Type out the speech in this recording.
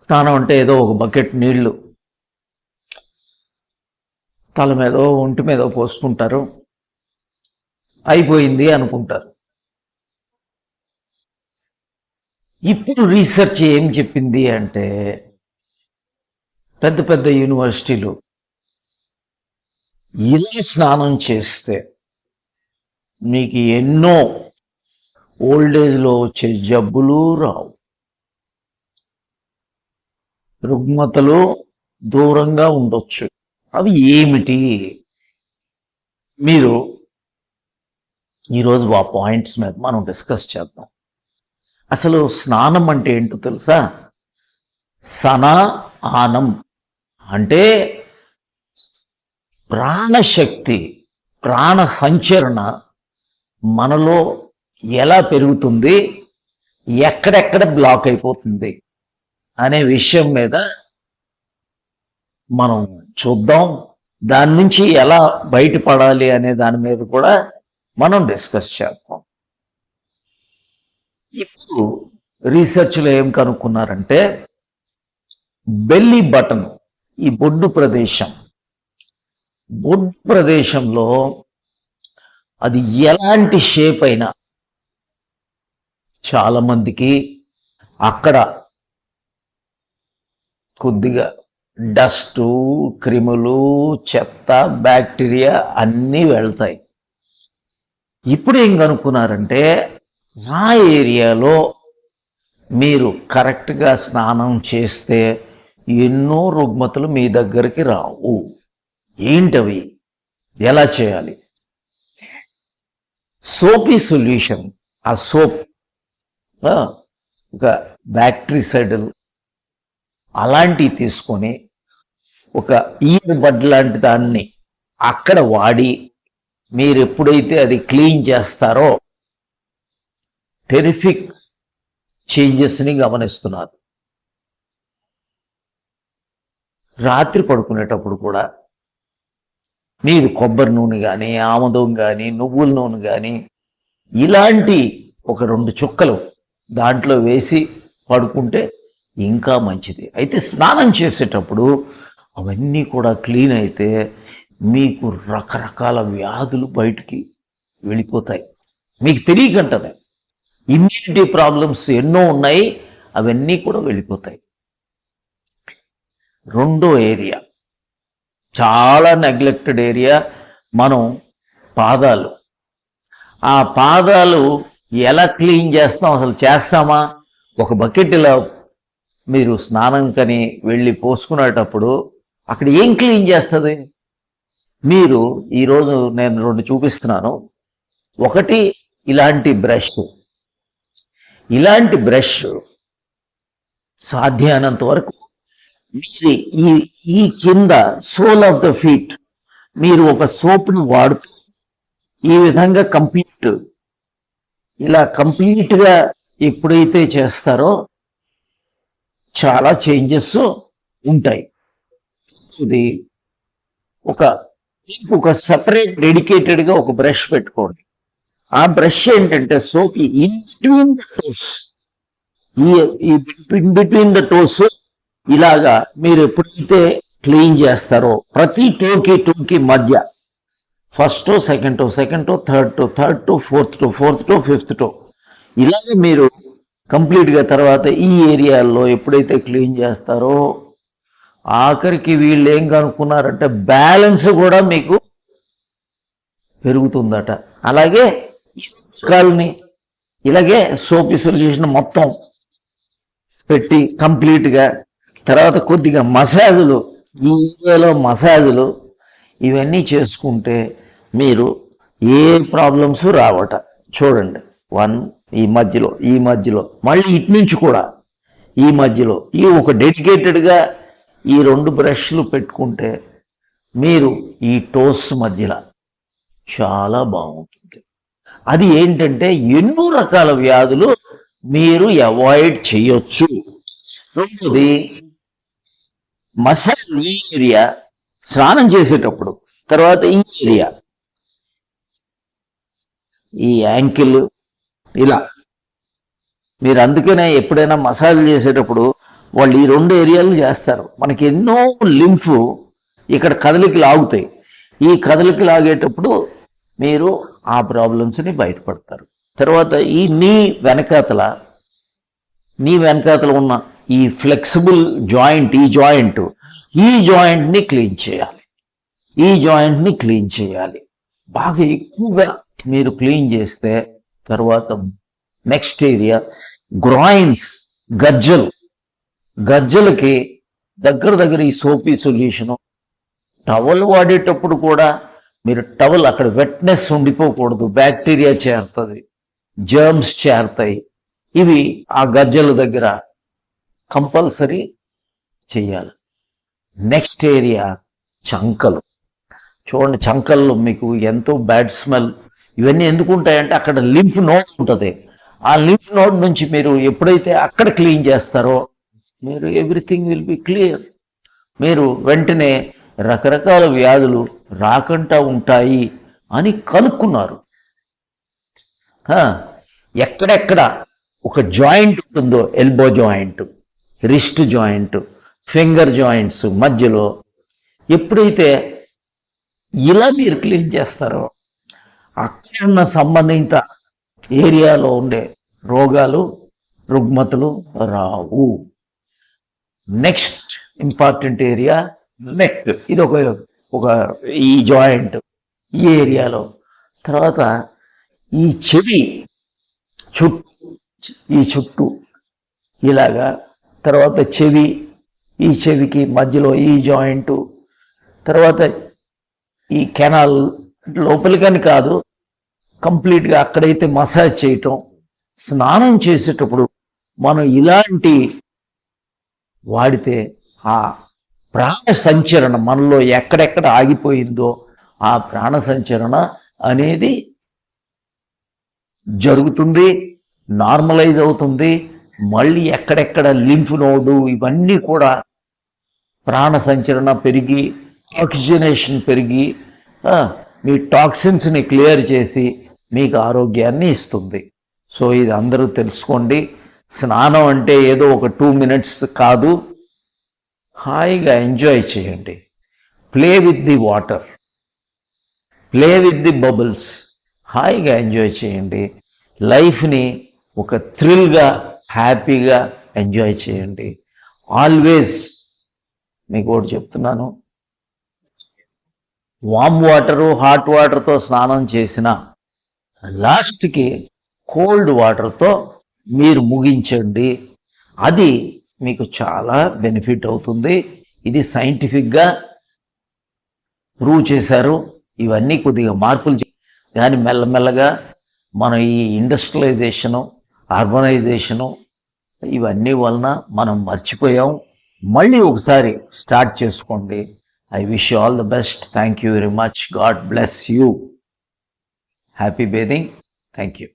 స్నానం అంటే ఏదో ఒక బకెట్ నీళ్లు తల మీదో ఒంటి మీదో పోసుకుంటారు, అయిపోయింది అనుకుంటారు. ఇప్పుడు రీసెర్చ్ ఏం చెప్పింది అంటే, పెద్ద పెద్ద యూనివర్సిటీలు ఇలా స్నానం చేస్తే మీకు ఎన్నో ఓల్డేజ్లో వచ్చే జబ్బులు రావు, రుగ్మతలు దూరంగా ఉండొచ్చు. అవి ఏమిటి? మీరు ఈరోజు ఆ పాయింట్స్ మీద మనం డిస్కస్ చేద్దాం. అసలు స్నానం అంటే ఏంటో తెలుసా? సనా ఆనం అంటే ప్రాణశక్తి, ప్రాణ సంచరణ మనలో ఎలా పెరుగుతుంది, ఎక్కడెక్కడ బ్లాక్ అయిపోతుంది అనే విషయం మీద మనం చూద్దాం. దాని నుంచి ఎలా బయటపడాలి అనే దాని మీద కూడా మనం డిస్కస్ చేద్దాం. ఇప్పుడు రీసెర్చ్లో ఏం కనుక్కున్నారంటే, బెల్లీ బటన్, ఈ బొడ్డు ప్రదేశంలో అది ఎలాంటి షేప్ అయినా చాలా మందికి అక్కడ కొద్దిగా డస్టు, క్రిములు, చెత్త, బ్యాక్టీరియా అన్నీ వెళ్తాయి. ఇప్పుడు ఏం కనుక్కున్నారంటే, ఆ ఏరియాలో మీరు కరెక్ట్గా స్నానం చేస్తే ఎన్నో రుగ్మతలు మీ దగ్గరికి రావు. ఏంటవి? ఎలా చేయాలి? సోపీ సొల్యూషన్, ఆ సోప్ ఒక బ్యాక్టీరిసైడల్ అలాంటివి తీసుకొని ఒక ఇయర్ బడ్ లాంటి దాన్ని అక్కడ వాడి మీరు ఎప్పుడైతే అది క్లీన్ చేస్తారో టెరిఫిక్ చేంజెస్ని గమనిస్తున్నారు. రాత్రి పడుకునేటప్పుడు కూడా మీరు కొబ్బరి నూనె కానీ, ఆముదం కానీ, నువ్వుల నూనె కానీ ఇలాంటి ఒక 2 చుక్కలు దాంట్లో వేసి పడుకుంటే ఇంకా మంచిది. అయితే స్నానం చేసేటప్పుడు అవన్నీ కూడా క్లీన్ అయితే మీకు రకరకాల వ్యాధులు బయటికి వెళ్ళిపోతాయి. మీకు తెలియకంటనే ఇమ్యూనిటీ ప్రాబ్లమ్స్ ఎన్నో ఉన్నాయి, అవన్నీ కూడా వెళ్ళిపోతాయి. రెండో ఏరియా, చాలా నెగ్లెక్టెడ్ ఏరియా, మనం పాదాలు. ఆ పాదాలు ఎలా క్లీన్ చేస్తాం? అసలు చేస్తామా? ఒక బకెట్ ఇలా మీరు స్నానం కని వెళ్ళి పోసుకునేటప్పుడు అక్కడ ఏం క్లీన్ చేస్తుంది? మీరు ఈరోజు నేను 2 చూపిస్తున్నాను. ఒకటి ఇలాంటి బ్రష్ సాధ్యమైనంత వరకు మీరు ఈ కింద సోల్ ఆఫ్ ద ఫీట్ మీరు ఒక సోప్ని వాడుతూ ఈ విధంగా కంప్లీట్గా ఎప్పుడైతే చేస్తారో చాలా చేంజెస్ ఉంటాయి. ఇది ఒక సపరేట్ డెడికేటెడ్గా ఒక బ్రష్ పెట్టుకోండి. ఆ బ్రష్ ఏంటంటే soap in between the toes, in between the toes ఇలాగా మీరు ఎప్పుడైతే క్లీన్ చేస్తారో ప్రతి టోకి మధ్య first toe, second toe, third toe, fourth toe, fifth toe ఇలాగే మీరు కంప్లీట్గా తర్వాత ఈ ఏరియాల్లో ఎప్పుడైతే క్లీన్ చేస్తారో ఆఖరికి వీళ్ళు ఏం కనుక్కున్నారంటే బ్యాలెన్స్ కూడా మీకు పెరుగుతుందట. అలాగే కాల్ని ఇలాగే సోపీ సొల్యూషన్ మొత్తం పెట్టి కంప్లీట్గా తర్వాత కొద్దిగా మసాజులు, ఈ ఏరియాలో మసాజులు ఇవన్నీ చేసుకుంటే మీరు ఏ ప్రాబ్లమ్స్ రావట. చూడండి, ఈ మధ్యలో మళ్ళీ ఇటు నుంచి కూడా ఈ మధ్యలో ఈ ఒక డెడికేటెడ్గా ఈ 2 బ్రష్లు పెట్టుకుంటే మీరు ఈ టోస్ మధ్యలో చాలా బాగుంటుంది. అది ఏంటంటే ఎన్నో రకాల వ్యాధులు మీరు అవాయిడ్ చేయొచ్చు. రెండోది మసాజ్, ఈ ఏరియా స్నానం చేసేటప్పుడు, తర్వాత ఈ ఏరియా, ఈ యాంకిల్ ఇలా మీరు అందుకనే ఎప్పుడైనా మసాజ్ చేసేటప్పుడు వాళ్ళు ఈ 2 ఏరియాలు చేస్తారు. మనకి ఎన్నో లింఫ్ ఇక్కడ కదలికలు ఆగుతాయి. ఈ కదలికలు ఆగేటప్పుడు మీరు ఆ ప్రాబ్లమ్స్ని బయటపడతారు. తర్వాత ఈ నీ వెనకాతల ఉన్న ఈ ఫ్లెక్సిబుల్ జాయింట్, ఈ జాయింట్ని క్లీన్ చేయాలి. బాగా ఎక్కువగా మీరు క్లీన్ చేస్తే తర్వాత నెక్స్ట్ ఏరియా గ్రాయిన్స్, గజ్జలకి దగ్గర ఈ సోపీ సొల్యూషను. టవల్ వాడేటప్పుడు కూడా మీరు టవల్ అక్కడ వెట్నెస్ ఉండిపోకూడదు, బ్యాక్టీరియా చేరుతుంది, జర్మ్స్ చేరుతాయి. ఇవి ఆ గజ్జల దగ్గర కంపల్సరీ చెయ్యాలి. నెక్స్ట్ ఏరియా చంకలు. చూడండి, చంకల్లో మీకు ఎంతో బ్యాడ్ స్మెల్. ఇవన్నీ ఎందుకు ఉంటాయంటే అక్కడ లింఫ్ నోడ్ ఉంటుంది. ఆ లింఫ్ నోడ్ నుంచి మీరు ఎప్పుడైతే అక్కడ క్లీన్ చేస్తారో మీరు ఎవ్రీథింగ్ విల్ బి క్లియర్. మీరు వెంటనే రకరకాల వ్యాధులు రాకుండా ఉంటాయి అని కనుక్కున్నారు. ఎక్కడెక్కడ ఒక జాయింట్ ఉంటుందో, elbow joint, wrist joint, finger joints మధ్యలో ఎప్పుడైతే ఇలా మీరు క్లీన్ చేస్తారో అక్కడ ఉన్న సంబంధిత ఏరియాలో ఉండే రోగాలు, రుగ్మతలు రావు. నెక్స్ట్ ఇంపార్టెంట్ ఏరియా, ఇది ఒక ఈ జాయింట్ ఈ ఏరియాలో. తర్వాత ఈ చెవి చుట్టూ ఇలాగా. తర్వాత ఈ చెవికి మధ్యలో ఈ జాయింట్. తర్వాత ఈ కెనాల్ లోపలికని కాదు, కంప్లీట్గా అక్కడైతే మసాజ్ చేయటం. స్నానం చేసేటప్పుడు మనం ఇలాంటి వాడితే ఆ ప్రాణ సంచరణ మనలో ఎక్కడెక్కడ ఆగిపోయిందో ఆ ప్రాణ సంచరణ అనేది జరుగుతుంది, నార్మలైజ్ అవుతుంది. మళ్ళీ ఎక్కడెక్కడ లింఫ్ నోడు ఇవన్నీ కూడా ప్రాణ సంచరణ పెరిగి, ఆక్సిజనేషన్ పెరిగి మీ టాక్సిన్స్ని క్లియర్ చేసి మీకు ఆరోగ్యాన్ని ఇస్తుంది. సో ఇది అందరూ తెలుసుకోండి. స్నానం అంటే ఏదో ఒక 2 minutes కాదు, హాయిగా ఎంజాయ్ చేయండి. Play with the water, play with the bubbles. హాయిగా ఎంజాయ్ చేయండి. లైఫ్ని ఒక థ్రిల్గా, హ్యాపీగా ఎంజాయ్ చేయండి. ఆల్వేస్ మీకు ఒకటి చెప్తున్నాను, వామ్ వాటరు, హాట్ వాటర్తో స్నానం చేసిన లాస్ట్కి కోల్డ్ వాటర్తో మీరు ముగించండి. అది మీకు చాలా బెనిఫిట్ అవుతుంది. ఇది సైంటిఫిక్గా ప్రూవ్ చేశారు. ఇవన్నీ కొద్దిగా మార్పులు కానీ మెల్లమెల్లగా మనం ఈ ఇండస్ట్రియలైజేషను, అర్బనైజేషను ఇవన్నీ వలన మనం మర్చిపోయాం. మళ్ళీ ఒకసారి స్టార్ట్ చేసుకోండి. I wish you all the best. Thank you very much. God bless you. Happy bathing. Thank you.